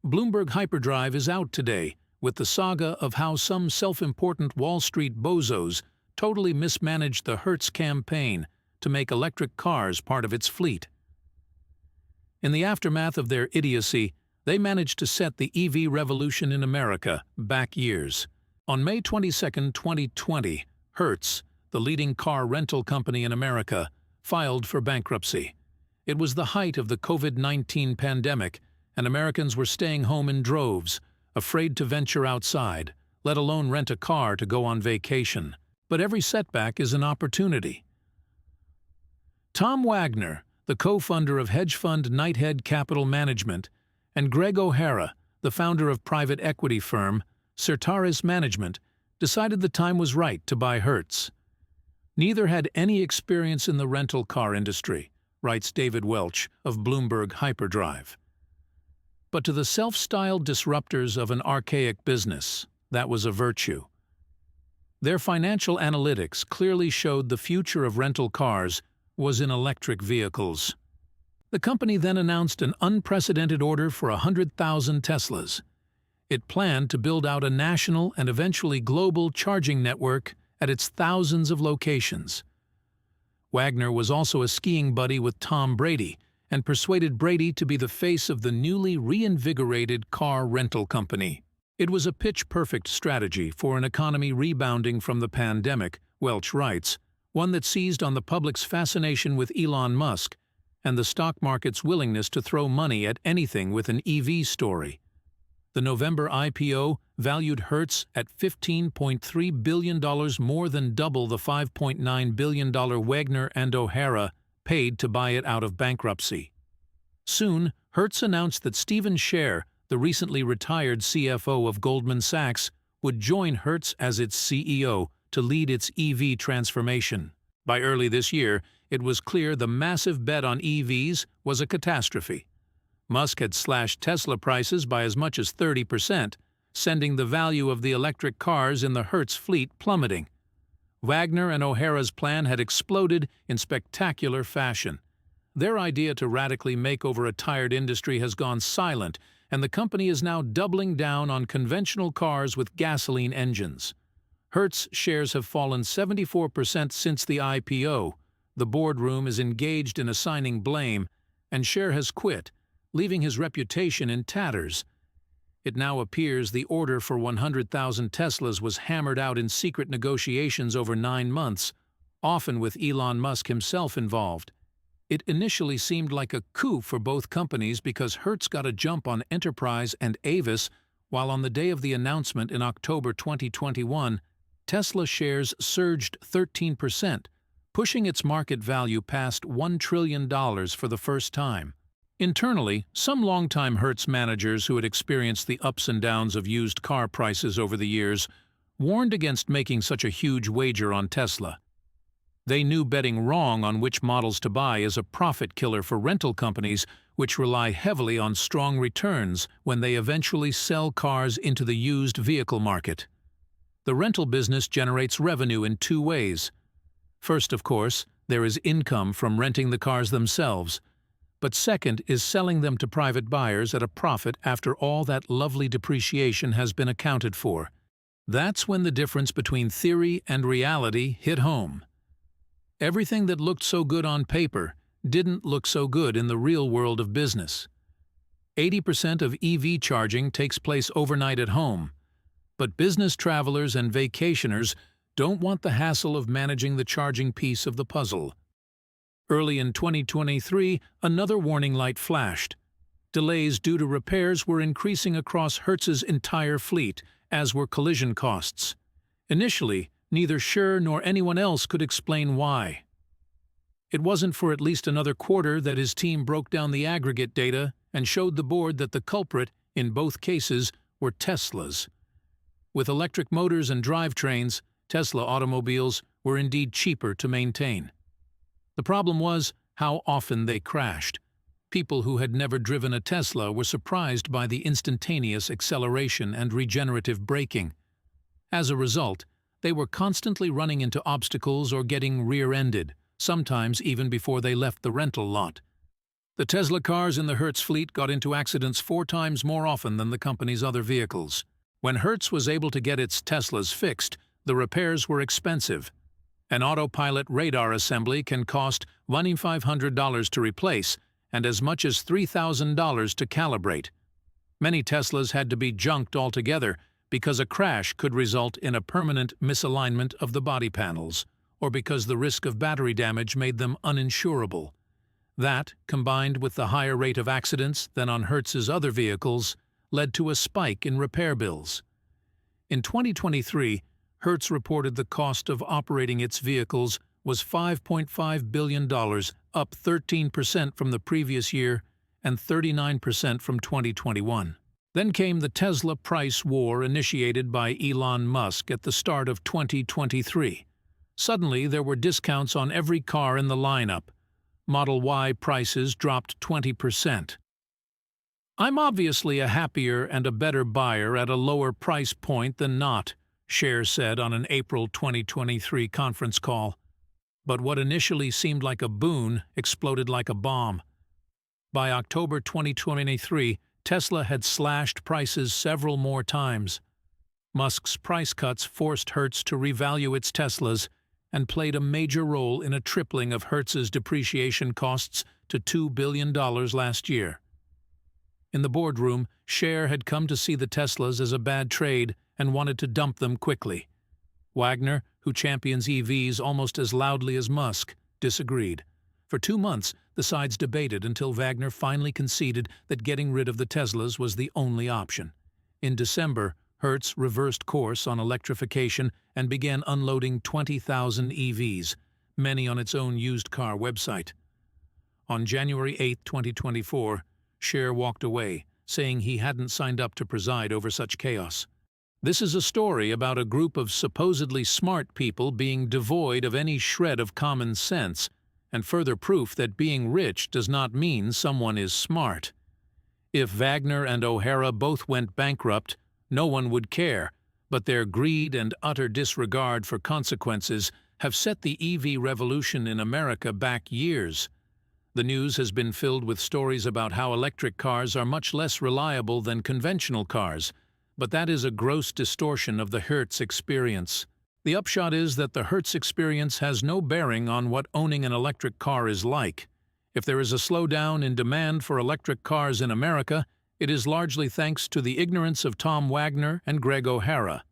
Bloomberg hyperdrive is out today, with the saga of how some self-important Wall Street bozos totally mismanaged the Hertz campaign to make electric cars part of its fleet. In the aftermath of their idiocy, they managed to set the EV revolution in America back years. On May 22, 2020, Hertz, the leading car rental company in America, filed for bankruptcy. It was the height of the COVID-19 pandemic, and Americans were staying home in droves, afraid to venture outside, let alone rent a car to go on vacation. But every setback is an opportunity. Tom Wagner, the co-founder of hedge fund Knighthead Capital Management, and Greg O'Hara, the founder of private equity firm Certarus Management, decided the time was right to buy Hertz. Neither had any experience in the rental car industry, writes David Welch of Bloomberg Hyperdrive. But to the self-styled disruptors of an archaic business, that was a virtue. Their financial analytics clearly showed the future of rental cars was in electric vehicles. The company then announced an unprecedented order for 100,000 Teslas. It planned to build out a national and eventually global charging network at its thousands of locations. Wagner was also a skiing buddy with Tom Brady and persuaded Brady to be the face of the newly reinvigorated car rental company. It was a pitch-perfect strategy for an economy rebounding from the pandemic, Welch writes, one that seized on the public's fascination with Elon Musk and the stock market's willingness to throw money at anything with an EV story. The November IPO valued Hertz at $15.3 billion, more than double the $5.9 billion Wagner and O'Hara paid to buy it out of bankruptcy. Soon, Hertz announced that Stephen Scher, the recently retired CFO of Goldman Sachs, would join Hertz as its CEO to lead its EV transformation. By early this year, it was clear the massive bet on EVs was a catastrophe. Musk had slashed Tesla prices by as much as 30%, sending the value of the electric cars in the Hertz fleet plummeting. Wagner and O'Hara's plan had exploded in spectacular fashion. Their idea to radically make over a tired industry has gone silent, and the company is now doubling down on conventional cars with gasoline engines. Hertz shares have fallen 74% since the IPO. The boardroom is engaged in assigning blame, and Scher has quit, leaving his reputation in tatters. It now appears the order for 100,000 Teslas was hammered out in secret negotiations over 9 months, often with Elon Musk himself involved. It initially seemed like a coup for both companies because Hertz got a jump on Enterprise and Avis, while on the day of the announcement in October 2021, Tesla shares surged 13%, pushing its market value past $1 trillion for the first time. Internally, some longtime Hertz managers who had experienced the ups and downs of used car prices over the years warned against making such a huge wager on Tesla. They knew betting wrong on which models to buy is a profit killer for rental companies, which rely heavily on strong returns when they eventually sell cars into the used vehicle market. The rental business generates revenue in 2 ways. First, of course, there is income from renting the cars themselves. But second is selling them to private buyers at a profit after all that lovely depreciation has been accounted for. That's when the difference between theory and reality hit home. Everything that looked so good on paper didn't look so good in the real world of business. 80% of EV charging takes place overnight at home, but business travelers and vacationers don't want the hassle of managing the charging piece of the puzzle. Early in 2023, another warning light flashed. Delays due to repairs were increasing across Hertz's entire fleet, as were collision costs. Initially, neither Scher nor anyone else could explain why. It wasn't for at least another quarter that his team broke down the aggregate data and showed the board that the culprit, in both cases, were Teslas. With electric motors and drivetrains, Tesla automobiles were indeed cheaper to maintain. The problem was how often they crashed. People who had never driven a Tesla were surprised by the instantaneous acceleration and regenerative braking. As a result, they were constantly running into obstacles or getting rear-ended, sometimes even before they left the rental lot. The Tesla cars in the Hertz fleet got into accidents 4 times more often than the company's other vehicles. When Hertz was able to get its Teslas fixed, the repairs were expensive. An autopilot radar assembly can cost $2,500 to replace and as much as $3,000 to calibrate. Many Teslas had to be junked altogether because a crash could result in a permanent misalignment of the body panels, or because the risk of battery damage made them uninsurable. That, combined with the higher rate of accidents than on Hertz's other vehicles, led to a spike in repair bills. In 2023, Hertz reported the cost of operating its vehicles was $5.5 billion, up 13% from the previous year and 39% from 2021. Then came the Tesla price war initiated by Elon Musk at the start of 2023. Suddenly, there were discounts on every car in the lineup. Model Y prices dropped 20%. "I'm obviously a happier and a better buyer at a lower price point than not," Cher said on an April 2023 conference call. But what initially seemed like a boon exploded like a bomb. By October 2023, Tesla had slashed prices several more times. Musk's price cuts forced Hertz to revalue its Teslas and played a major role in a tripling of Hertz's depreciation costs to $2 billion last year. In the boardroom, Cher had come to see the Teslas as a bad trade and wanted to dump them quickly. Wagner, who champions EVs almost as loudly as Musk, disagreed. For 2 months, the sides debated until Wagner finally conceded that getting rid of the Teslas was the only option. In December, Hertz reversed course on electrification and began unloading 20,000 EVs, many on its own used car website. On January 8, 2024, Cher walked away, saying he hadn't signed up to preside over such chaos. This is a story about a group of supposedly smart people being devoid of any shred of common sense, and further proof that being rich does not mean someone is smart. If Wagner and O'Hara both went bankrupt, no one would care, but their greed and utter disregard for consequences have set the EV revolution in America back years. The news has been filled with stories about how electric cars are much less reliable than conventional cars, but that is a gross distortion of the Hertz experience. The upshot is that the Hertz experience has no bearing on what owning an electric car is like. If there is a slowdown in demand for electric cars in America, it is largely thanks to the ignorance of Tom Wagner and Greg O'Hara.